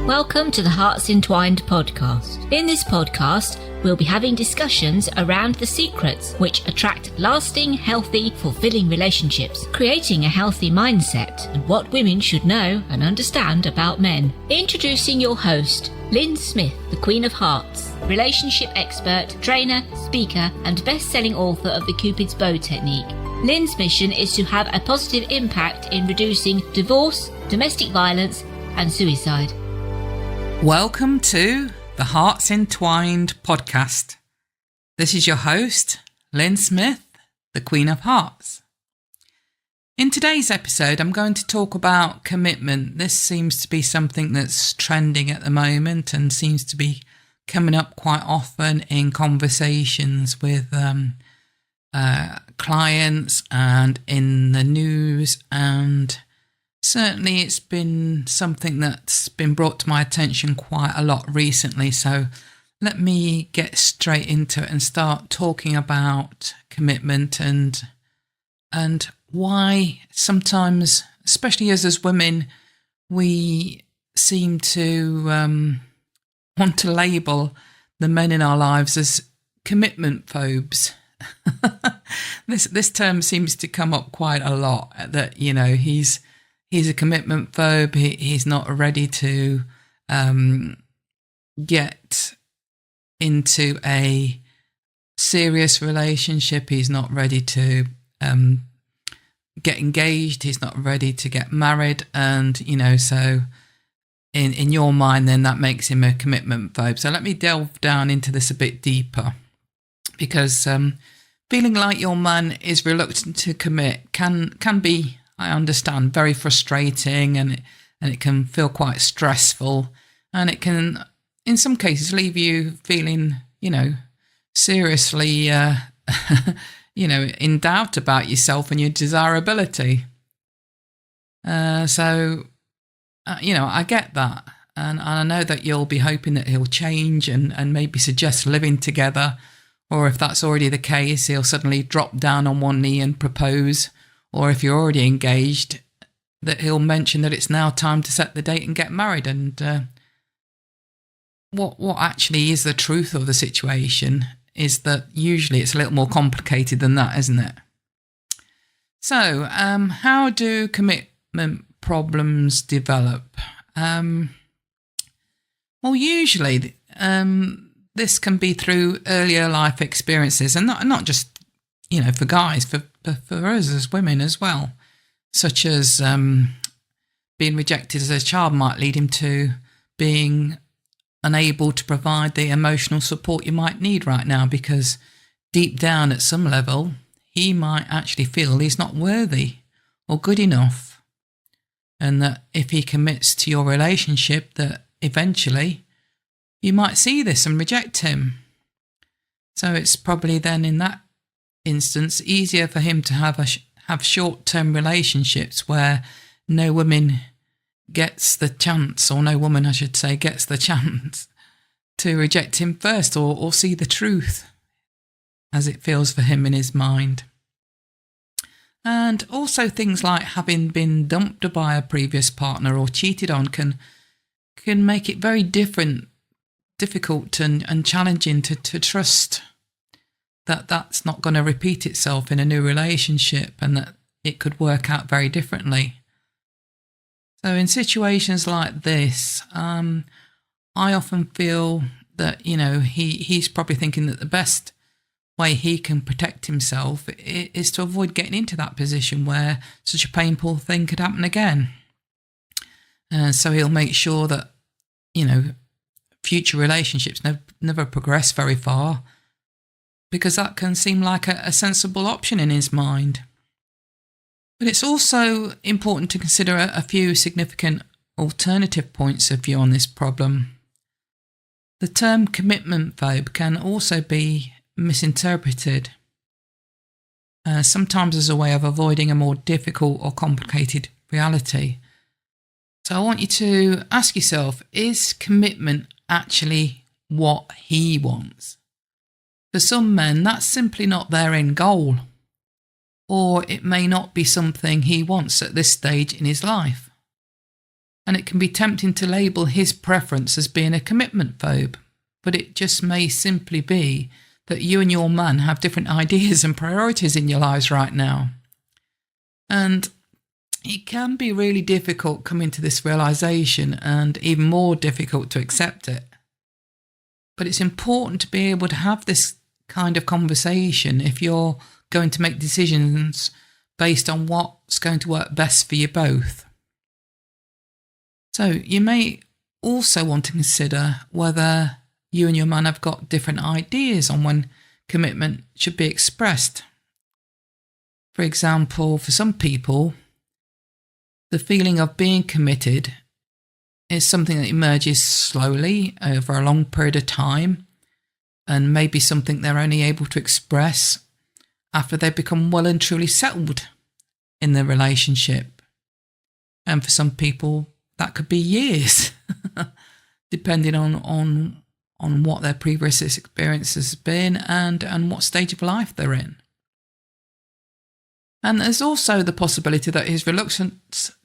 Welcome to the HEARTS Entwined podcast. In this podcast, we'll be having discussions around the secrets which attract lasting, healthy, fulfilling relationships, creating a healthy mindset, and what women should know and understand about men. Introducing your host, Lyn Smith, the Queen of Hearts, relationship expert, trainer, speaker, and best-selling author of the Cupid's Bow technique. Lyn's mission is to have a positive impact in reducing divorce, domestic violence, and suicide. Welcome to the HEARTS Entwined podcast. This is your host, Lyn Smith, the Queen of Hearts. In today's episode, I'm going to talk about commitment. This seems to be something that's trending at the moment and seems to be coming up quite often in conversations with clients and in the news, and certainly it's been something that's been brought to my attention quite a lot recently. So let me get straight into it and start talking about commitment and why sometimes, especially as women, we seem to want to label the men in our lives as commitment phobes. This term seems to come up quite a lot, that, you know, he's a commitment phobe. He's not ready to get into a serious relationship. He's not ready to get engaged. He's not ready to get married. And, you know, so in your mind, then that makes him a commitment phobe. So let me delve down into this a bit deeper, because feeling like your man is reluctant to commit can be, I understand, very frustrating, and it can feel quite stressful, and it can, in some cases, leave you feeling, you know, seriously, you know, in doubt about yourself and your desirability. So, you know, I get that, and I know that you'll be hoping that he'll change and maybe suggest living together, or if that's already the case, he'll suddenly drop down on one knee and propose. Or if you're already engaged, that he'll mention that it's now time to set the date and get married. And what actually is the truth of the situation is that usually it's a little more complicated than that, isn't it? So, how do commitment problems develop? Well, usually this can be through earlier life experiences, and not just, you know, for guys, for us as women as well, such as being rejected as a child might lead him to being unable to provide the emotional support you might need right now, because deep down at some level he might actually feel he's not worthy or good enough, and that if he commits to your relationship, that eventually you might see this and reject him. So it's probably then in that instance easier for him to have short-term relationships where no woman gets the chance, or no woman, I should say, gets the chance to reject him first, or see the truth as it feels for him in his mind. And also things like having been dumped by a previous partner or cheated on can make it very difficult and challenging to trust that that's not going to repeat itself in a new relationship, and that it could work out very differently. So in situations like this, I often feel that, you know, he's probably thinking that the best way he can protect himself is to avoid getting into that position where such a painful thing could happen again. So he'll make sure that, you know, future relationships never progress very far, because that can seem like a sensible option in his mind. But it's also important to consider a few significant alternative points of view on this problem. The term commitment phobe can also be misinterpreted, sometimes as a way of avoiding a more difficult or complicated reality. So I want you to ask yourself, is commitment actually what he wants? For some men, that's simply not their end goal, or it may not be something he wants at this stage in his life. And it can be tempting to label his preference as being a commitment phobe, but it just may simply be that you and your man have different ideas and priorities in your lives right now. And it can be really difficult coming to this realization, and even more difficult to accept it. But it's important to be able to have this kind of conversation if you're going to make decisions based on what's going to work best for you both. So you may also want to consider whether you and your man have got different ideas on when commitment should be expressed. For example, for some people, the feeling of being committed is something that emerges slowly over a long period of time, and maybe something they're only able to express after they've become well and truly settled in the relationship. And for some people, that could be years, depending on what their previous experience has been and what stage of life they're in. And there's also the possibility that his reluctance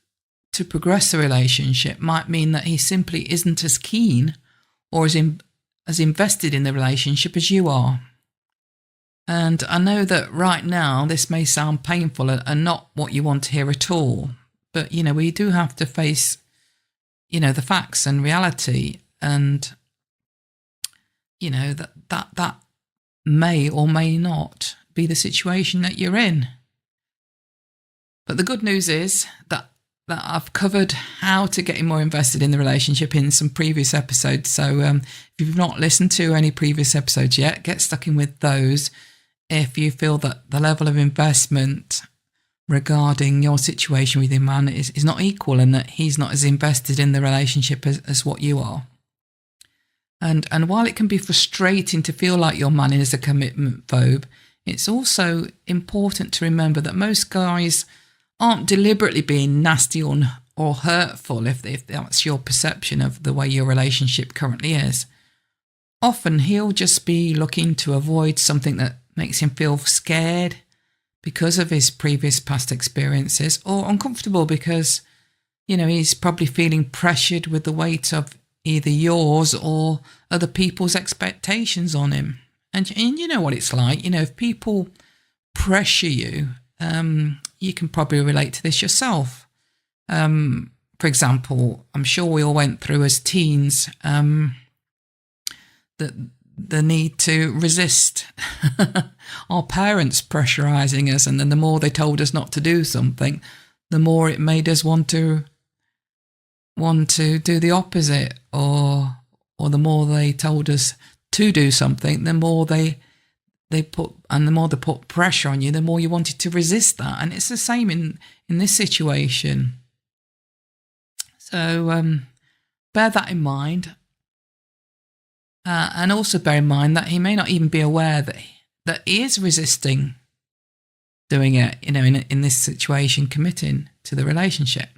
to progress the relationship might mean that he simply isn't as keen or as invested in the relationship as you are. And I know that right now this may sound painful and not what you want to hear at all, but we do have to face the facts and reality, and that may or may not be the situation that you're in. But the good news is that I've covered how to get more invested in the relationship in some previous episodes. So if you've not listened to any previous episodes yet, get stuck in with those if you feel that the level of investment regarding your situation with your man is not equal, and that he's not as invested in the relationship as what you are. And while it can be frustrating to feel like your man is a commitment phobe, it's also important to remember that most guys aren't deliberately being nasty or hurtful if that's your perception of the way your relationship currently is. Often he'll just be looking to avoid something that makes him feel scared because of his previous past experiences, or uncomfortable because, he's probably feeling pressured with the weight of either yours or other people's expectations on him. And you know what it's like, if people pressure you, you can probably relate to this yourself. For example, I'm sure we all went through as teens the need to resist our parents pressurising us, and then the more they told us not to do something, the more it made us want to do the opposite, or the more they told us to do something, the more they put pressure on you, the more you wanted to resist that. And it's the same in this situation. So bear that in mind. And also bear in mind that he may not even be aware that he is resisting doing it, in this situation, committing to the relationship.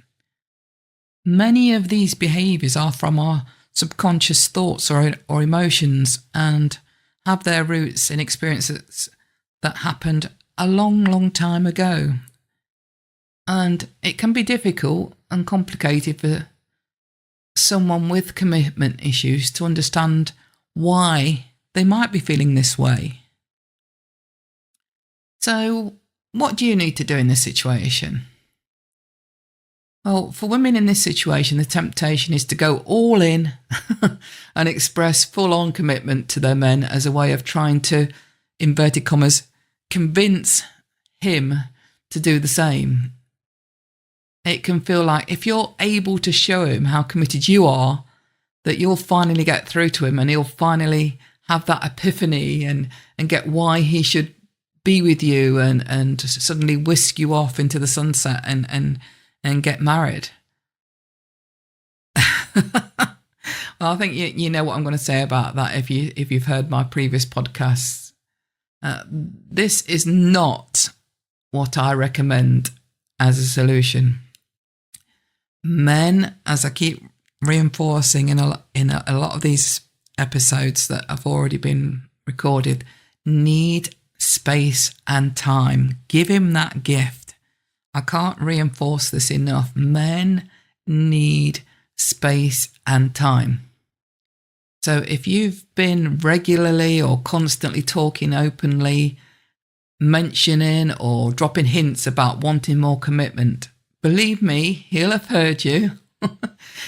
Many of these behaviours are from our subconscious thoughts or emotions, and have their roots in experiences that happened a long, long time ago. And it can be difficult and complicated for someone with commitment issues to understand why they might be feeling this way. So, what do you need to do in this situation? Well, for women in this situation, the temptation is to go all in and express full-on commitment to their men as a way of trying to, inverted commas, convince him to do the same. It can feel like if you're able to show him how committed you are, that you'll finally get through to him and he'll finally have that epiphany and get why he should be with you and suddenly whisk you off into the sunset and get married. Well, I think you know what I'm going to say about that if you've heard my previous podcasts. This is not what I recommend as a solution. Men, as I keep reinforcing in a lot of these episodes that have already been recorded, need space and time. Give him that gift. I can't reinforce this enough. Men need space and time. So if you've been regularly or constantly talking openly, mentioning or dropping hints about wanting more commitment, believe me, he'll have heard you.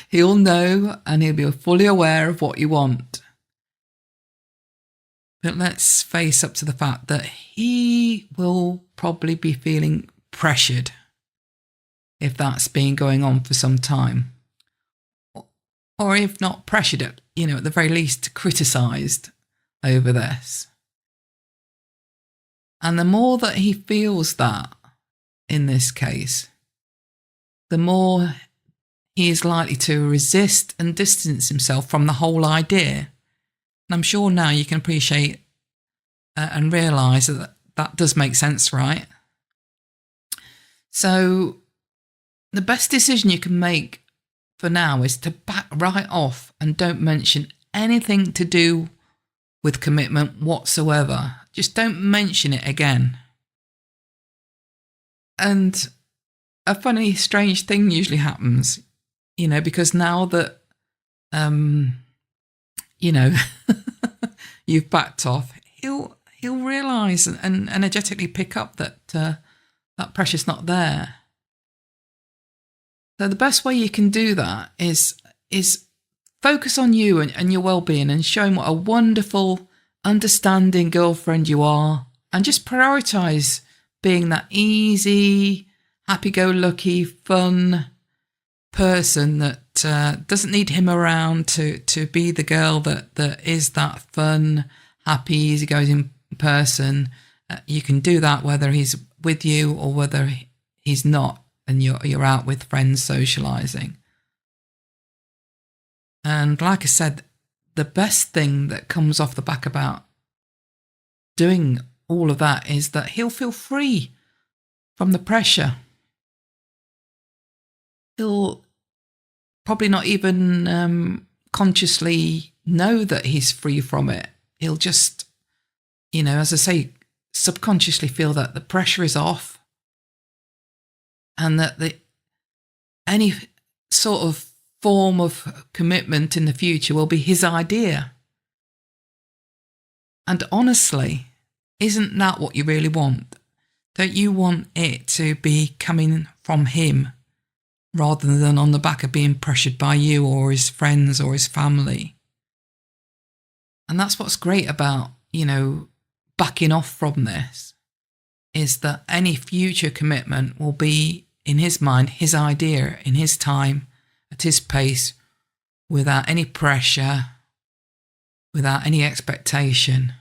He'll know and he'll be fully aware of what you want. But let's face up to the fact that he will probably be feeling pressured if that's been going on for some time. Or if not pressured, at the very least criticised over this. And the more that he feels that in this case, the more he is likely to resist and distance himself from the whole idea. And I'm sure now you can appreciate and realise that does make sense, right? So the best decision you can make for now is to back right off and don't mention anything to do with commitment whatsoever. Just don't mention it again. And a funny, strange thing usually happens, because now that, you've backed off, he'll realise and energetically pick up that that pressure's not there. So the best way you can do that is focus on you and your well-being and show him what a wonderful, understanding girlfriend you are, and just prioritise being that easy, happy-go-lucky, fun person that doesn't need him around to be the girl that is that fun, happy, easygoing person. You can do that whether he's with you or whether he's not, and you're out with friends socialising. And like I said, the best thing that comes off the back about doing all of that is that he'll feel free from the pressure. He'll probably not even consciously know that he's free from it. He'll just, as I say, subconsciously feel that the pressure is off, and that any sort of form of commitment in the future will be his idea. And honestly, isn't that what you really want? Don't you want it to be coming from him rather than on the back of being pressured by you or his friends or his family? And that's what's great about, backing off from this, is that any future commitment will be, in his mind, his idea, in his time, at his pace, without any pressure, without any expectation.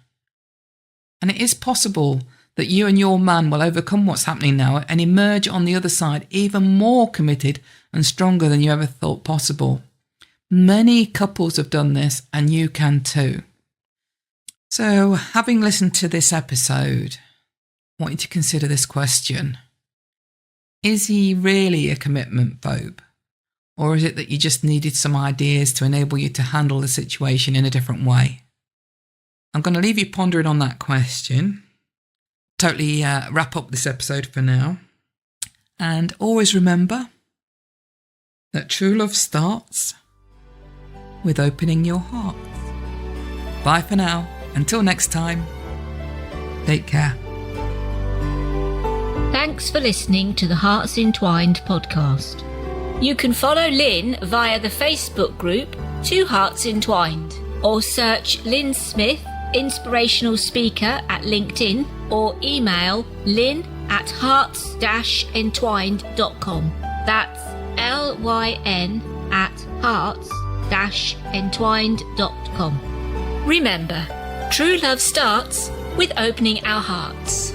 And it is possible that you and your man will overcome what's happening now and emerge on the other side even more committed and stronger than you ever thought possible. Many couples have done this, and you can too. So, having listened to this episode, I want you to consider this question. Is he really a commitment phobe? Or is it that you just needed some ideas to enable you to handle the situation in a different way? I'm going to leave you pondering on that question. Totally wrap up this episode for now. And always remember that true love starts with opening your heart. Bye for now. Until next time, take care. Thanks for listening to the Hearts Entwined podcast. You can follow Lyn via the Facebook group 2 Hearts Entwined, or search Lyn Smith, inspirational speaker, at LinkedIn, or email lyn@hearts-entwined.com. That's LYN@hearts-entwined.com. Remember, true love starts with opening our hearts.